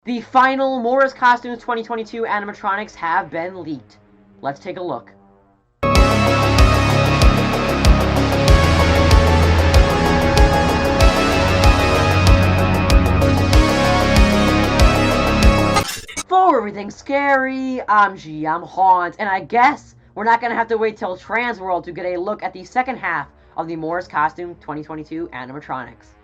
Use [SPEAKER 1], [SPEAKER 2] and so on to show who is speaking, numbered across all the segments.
[SPEAKER 1] The final Morris Costumes 2022 animatronics have been leaked. Let's take a look. For everything scary, I'm GMHaunts, and I guess we're not going to have to wait till Transworld to get a look at the second half of the Morris Costume 2022 animatronics.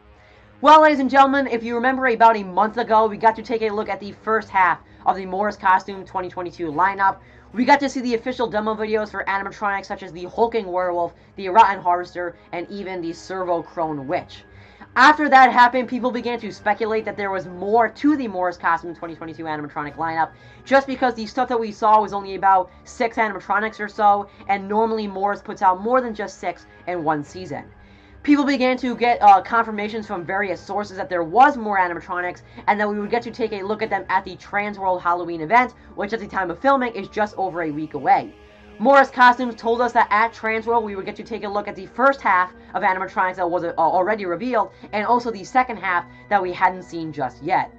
[SPEAKER 1] Well, ladies and gentlemen, if you remember about a month ago, we got to take a look at the first half of the Morris Costume 2022 lineup. We got to see the official demo videos for animatronics such as the Hulking Werewolf, the Rotten Harvester, and even the Servo Crone Witch. After that happened, people began to speculate that there was more to the Morris Costume 2022 animatronic lineup, just because the stuff that we saw was only about 6 animatronics or so, and normally Morris puts out more than just 6 in one season. People began to get confirmations from various sources that there was more animatronics, and that we would get to take a look at them at the Transworld Halloween event, which at the time of filming is just over a week away. Morris Costumes told us that at Transworld we would get to take a look at the first half of animatronics that was already revealed, and also the second half that we hadn't seen just yet.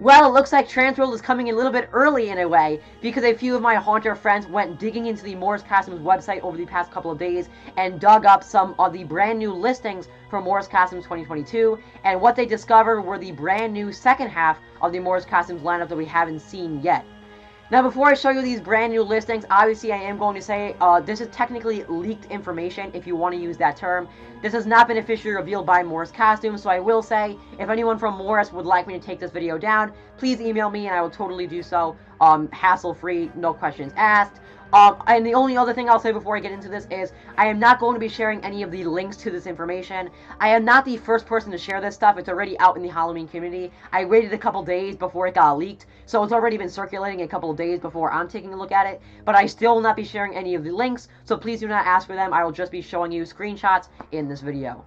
[SPEAKER 1] Well, it looks like Transworld is coming a little bit early in a way, because a few of my Haunter friends went digging into the Morris Costumes website over the past couple of days and dug up some of the brand new listings for Morris Costumes 2022, and what they discovered were the brand new second half of the Morris Costumes lineup that we haven't seen yet. Now, before I show you these brand new listings, obviously I am going to say this is technically leaked information, if you want to use that term. This has not been officially revealed by Morris Costumes, so I will say, if anyone from Morris would like me to take this video down, please email me and I will totally do so, hassle-free, no questions asked. And the only other thing I'll say before I get into this is, I am not going to be sharing any of the links to this information. I am not the first person to share this stuff. It's already out in the Halloween community. I waited a couple days before it got leaked, so it's already been circulating a couple of days before I'm taking a look at it. But I still will not be sharing any of the links, so please do not ask for them. I will just be showing you screenshots in this video.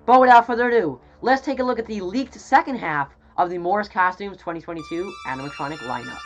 [SPEAKER 1] But without further ado, let's take a look at the leaked second half of the Morris Costumes 2022 animatronic lineup.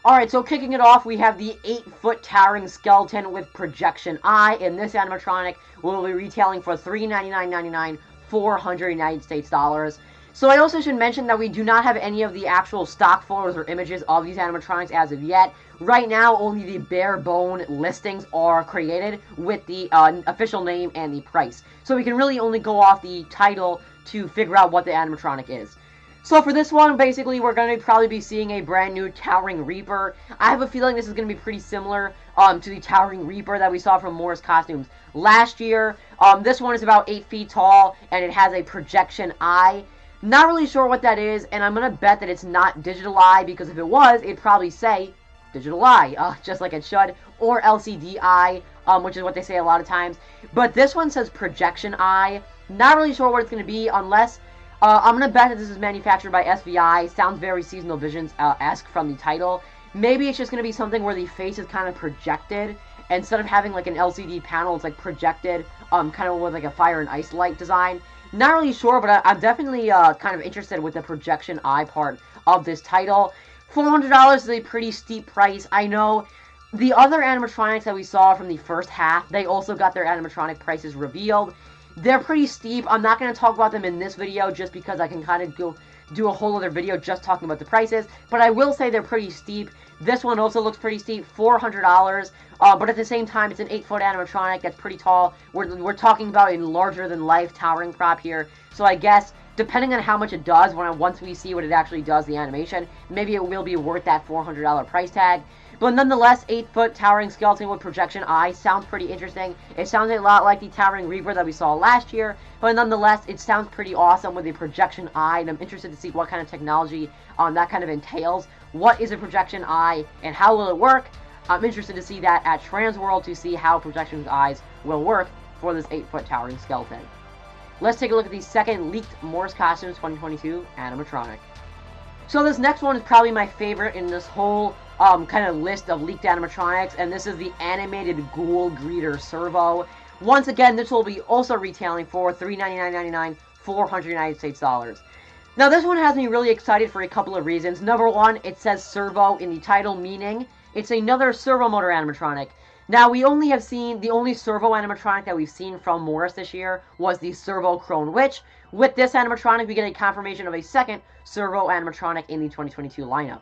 [SPEAKER 1] Alright, so kicking it off, we have the 8-foot towering skeleton with projection eye, and this animatronic will be retailing for $399.99, 400 United States dollars. So I also should mention that we do not have any of the actual stock photos or images of these animatronics as of yet. Right now, only the bare bone listings are created with the official name and the price. So we can really only go off the title to figure out what the animatronic is. So for this one, basically, we're going to probably be seeing a brand new Towering Reaper. I have a feeling this is going to be pretty similar to the Towering Reaper that we saw from Morris Costumes last year. This one is about 8 feet tall, and it has a projection eye. Not really sure what that is, and I'm going to bet that it's not digital eye, because if it was, it'd probably say digital eye, just like it should, or LCD eye, which is what they say a lot of times. But this one says projection eye. Not really sure what it's going to be, unless... I'm going to bet that this is manufactured by SVI. Sounds very Seasonal Visions-esque from the title. Maybe it's just going to be something where the face is kind of projected. Instead of having like an LCD panel, it's like projected, kind of with like a fire and ice light design. Not really sure, but I'm definitely kind of interested with the projection eye part of this title. $400 is a pretty steep price. I know the other animatronics that we saw from the first half, they also got their animatronic prices revealed. They're pretty steep. I'm not going to talk about them in this video just because I can kind of go do a whole other video just talking about the prices. But I will say they're pretty steep. This one also looks pretty steep, $400. But at the same time, it's an 8-foot animatronic that's pretty tall. We're talking about a larger-than-life towering prop here. So I guess, depending on how much it does, once we see what it actually does, the animation, maybe it will be worth that $400 price tag. But nonetheless, 8-foot towering skeleton with projection eye sounds pretty interesting. It sounds a lot like the Towering Reaper that we saw last year, but nonetheless, it sounds pretty awesome with a projection eye, and I'm interested to see what kind of technology that kind of entails. What is a projection eye, and how will it work? I'm interested to see that at Transworld to see how projection eyes will work for this 8-foot towering skeleton. Let's take a look at the second leaked Morris Costumes 2022 animatronic. So this next one is probably my favorite in this whole kind of list of leaked animatronics, and this is the animated Ghoul Greeter Servo. Once again, this will be also retailing for $399.99, 400 United States dollars. Now, this one has me really excited for a couple of reasons. Number one, it says servo in the title, meaning it's another servo motor animatronic. Now, we only servo animatronic that we've seen from Morris this year was the Servo Crone Witch, With this animatronic, we get a confirmation of a second servo animatronic in the 2022 lineup.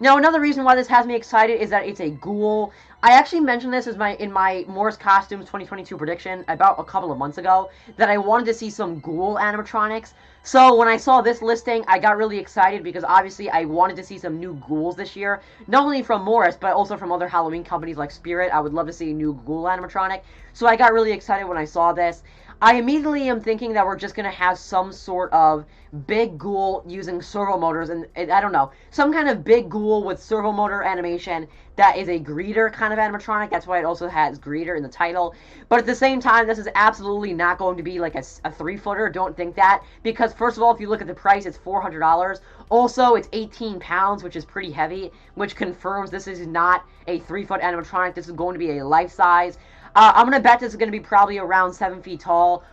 [SPEAKER 1] Now, another reason why this has me excited is that it's a ghoul. I actually mentioned this in my Moore's Costumes 2022 prediction about a couple of months ago, that I wanted to see some ghoul animatronics. So when I saw this listing, I got really excited because obviously I wanted to see some new ghouls this year. Not only from Morris, but also from other Halloween companies like Spirit. I would love to see a new ghoul animatronic. So I got really excited when I saw this. I immediately am thinking that we're just going to have some sort of big ghoul using servo motors, and I don't know, some kind of big ghoul with servo motor animation that is a greeter kind of animatronic. That's why it also has greeter in the title. But at the same time, this is absolutely not going to be like a 3-footer. Don't think that. Because first of all, if you look at the price, it's $400. Also, it's 18 pounds, which is pretty heavy, which confirms this is not a 3-foot animatronic. This is going to be a life-size. I'm going to bet this is going to be probably around 7 feet tall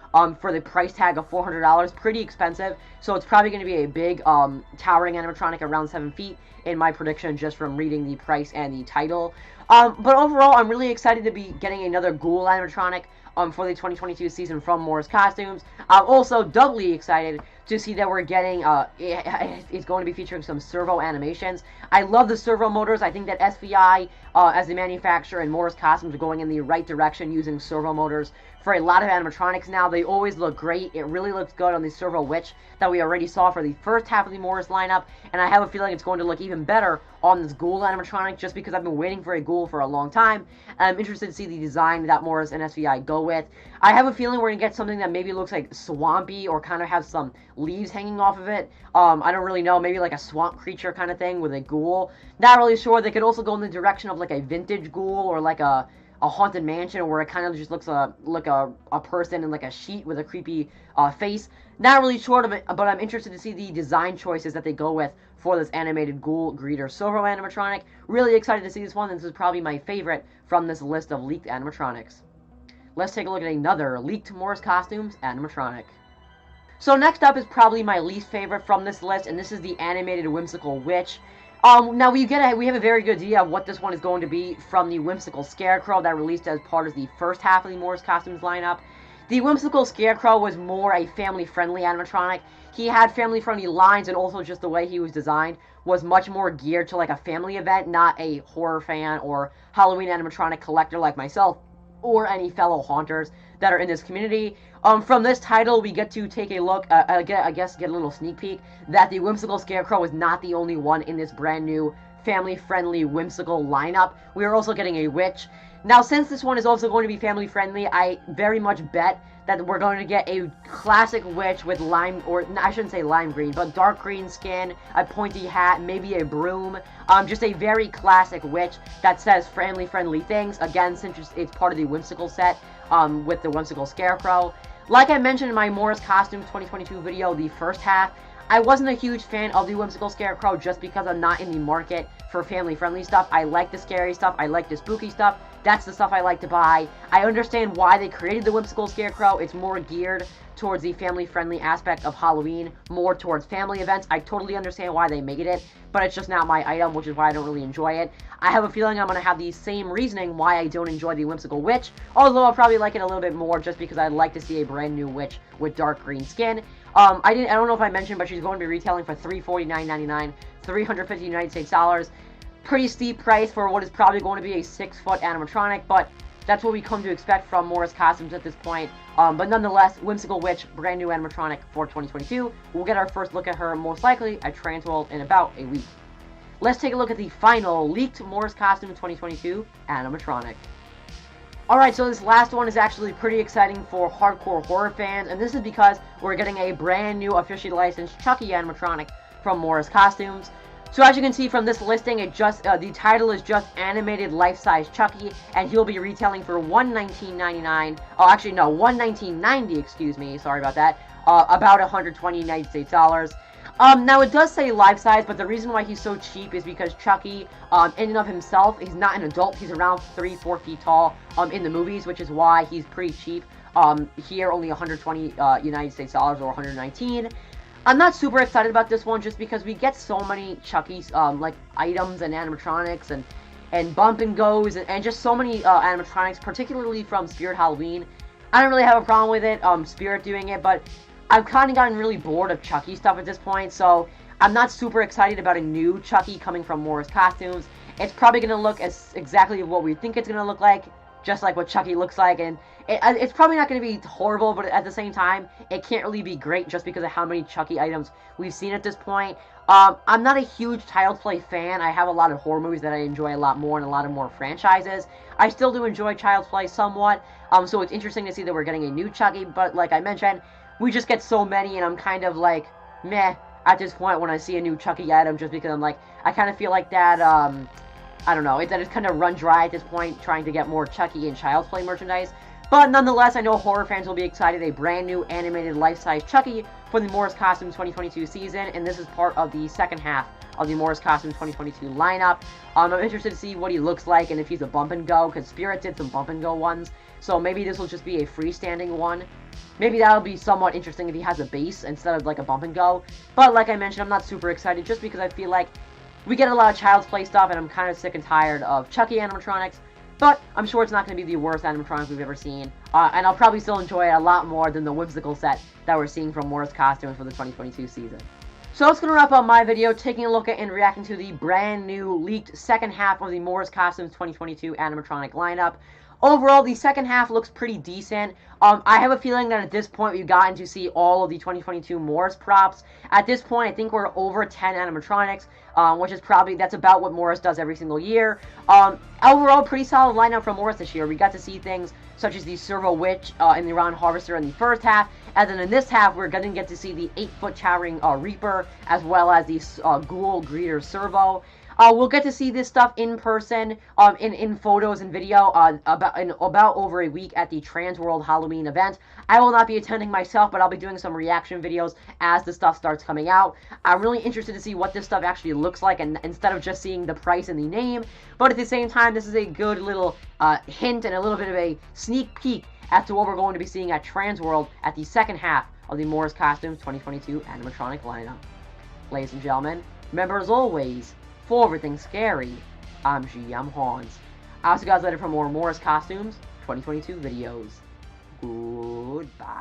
[SPEAKER 1] for the price tag of $400. Pretty expensive. So it's probably going to be a big towering animatronic around 7 feet in my prediction just from reading the price and the title. But overall, I'm really excited to be getting another ghoul animatronic for the 2022 season from Moore's Costumes. I'm also doubly excited to see that we're getting, it's going to be featuring some servo animations. I love the servo motors. I think that SVI, as the manufacturer, and Moore's Costumes are going in the right direction using servo motors for a lot of animatronics now. They always look great. It really looks good on the Servo Witch that we already saw for the first half of the Morris lineup, and I have a feeling it's going to look even better on this ghoul animatronic just because I've been waiting for a ghoul for a long time. I'm interested to see the design that Morris and SVI go with. I have a feeling we're going to get something that maybe looks like swampy or kind of has some leaves hanging off of it. I don't really know, maybe like a swamp creature kind of thing with a ghoul. Not really sure. They could also go in the direction of like a vintage ghoul or like a haunted mansion where it kind of just looks like a person in like a sheet with a creepy face. Not really sure of it, but I'm interested to see the design choices that they go with for this animated ghoul greeter servo animatronic. Really excited to see this one. This is probably my favorite from this list of leaked animatronics. Let's take a look at another leaked Moore's Costumes animatronic. So next up is probably my least favorite from this list, and this is the animated whimsical witch. Now we have a very good idea of what this one is going to be from the whimsical Scarecrow that released as part of the first half of the Moore's Costumes lineup. The whimsical Scarecrow was more a family-friendly animatronic. He had family-friendly lines, and also just the way he was designed was much more geared to like a family event, not a horror fan or Halloween animatronic collector like myself or any fellow haunters that are in this community. From this title, we get to take a look, I guess get a little sneak peek, that the whimsical Scarecrow is not the only one in this brand new family-friendly whimsical lineup. We are also getting a witch. Now, since this one is also going to be family-friendly, I very much bet that we're going to get a classic witch with lime, or I shouldn't say lime green, but dark green skin, a pointy hat, maybe a broom. Just a very classic witch that says family-friendly things. Again, since it's part of the whimsical set with the whimsical Scarecrow. Like I mentioned in my Moore's Costumes 2022 video, the first half, I wasn't a huge fan of the whimsical Scarecrow just because I'm not in the market for family-friendly stuff. I like the scary stuff. I like the spooky stuff. That's the stuff I like to buy. I understand why they created the whimsical Scarecrow. It's more geared towards the family-friendly aspect of Halloween, more towards family events. I totally understand why they made it, but it's just not my item, which is why I don't really enjoy it. I have a feeling I'm going to have the same reasoning why I don't enjoy the whimsical witch, although I'll probably like it a little bit more just because I'd like to see a brand new witch with dark green skin. I don't know if I mentioned, but she's going to be retailing for $349.99, $350 United States dollars. Pretty steep price for what is probably going to be a 6-foot animatronic, but that's what we come to expect from Moore's Costumes at this point. But nonetheless, whimsical witch, brand new animatronic for 2022. We'll get our first look at her most likely at Transworld in about a week. Let's take a look at the final leaked Moore's Costumes 2022 animatronic. Alright, so this last one is actually pretty exciting for hardcore horror fans, and this is because we're getting a brand new officially licensed Chucky animatronic from Moore's Costumes. So as you can see from this listing, the title is just Animated Life-Size Chucky, and he'll be retailing for $119.99. Oh, actually no, $119.90. Excuse me. Sorry about that. About $120 United States dollars. Now it does say life-size, but the reason why he's so cheap is because Chucky, in and of himself, he's not an adult. He's around 3-4 feet tall in the movies, which is why he's pretty cheap. Here, only $120 United States dollars or $119. I'm not super excited about this one just because we get so many Chucky's like items and animatronics and bump and goes and just so many animatronics, particularly from Spirit Halloween. I don't really have a problem with it, Spirit doing it, but I've kind of gotten really bored of Chucky stuff at this point, so I'm not super excited about a new Chucky coming from Morris Costumes. It's probably going to look as exactly what we think it's going to look like, just like what Chucky looks like, and it's probably not going to be horrible, but at the same time, it can't really be great just because of how many Chucky items we've seen at this point. I'm not a huge Child's Play fan. I have a lot of horror movies that I enjoy a lot more and a lot of more franchises. I still do enjoy Child's Play somewhat, so it's interesting to see that we're getting a new Chucky, but like I mentioned, we just get so many, and I'm kind of like, meh, at this point when I see a new Chucky item, just because I'm like, I kind of feel like that, I don't know, that it's kind of run dry at this point, trying to get more Chucky and Child's Play merchandise. But nonetheless, I know horror fans will be excited. A brand new animated life-size Chucky for the Morris Costume 2022 season, and this is part of the second half of the Morris Costume 2022 lineup. I'm interested to see what he looks like and if he's a bump and go, because Spirit did some bump and go ones, so maybe this will just be a freestanding one. Maybe that'll be somewhat interesting if he has a base instead of like a bump and go. But like I mentioned, I'm not super excited just because I feel like we get a lot of Child's Play stuff, and I'm kind of sick and tired of Chucky animatronics. But I'm sure it's not going to be the worst animatronic we've ever seen. And I'll probably still enjoy it a lot more than the whimsical set that we're seeing from Morris Costumes for the 2022 season. So that's going to wrap up my video, taking a look at and reacting to the brand new leaked second half of the Morris Costumes 2022 animatronic lineup. Overall, the second half looks pretty decent. I have a feeling that at this point we've gotten to see all of the 2022 Morris props. At this point, I think we're over 10 animatronics, which is that's about what Morris does every single year. Overall, pretty solid lineup from Morris this year. We got to see things such as the Servo Witch and the Ron Harvester in the first half, and then in this half, we're going to get to see the 8-foot towering Reaper, as well as the Ghoul Greeter Servo. We'll get to see this stuff in person, in photos and video, about over a week at the Trans World Halloween event. I will not be attending myself, but I'll be doing some reaction videos as the stuff starts coming out. I'm really interested to see what this stuff actually looks like, and instead of just seeing the price and the name. But at the same time, this is a good little hint and a little bit of a sneak peek as to what we're going to be seeing at Trans World at the second half of the Morris Costumes 2022 animatronic lineup. Ladies and gentlemen, remember as always, for everything scary, I'm GMHaunts. I'll see you guys later for more Morris Costumes 2022 videos. Goodbye.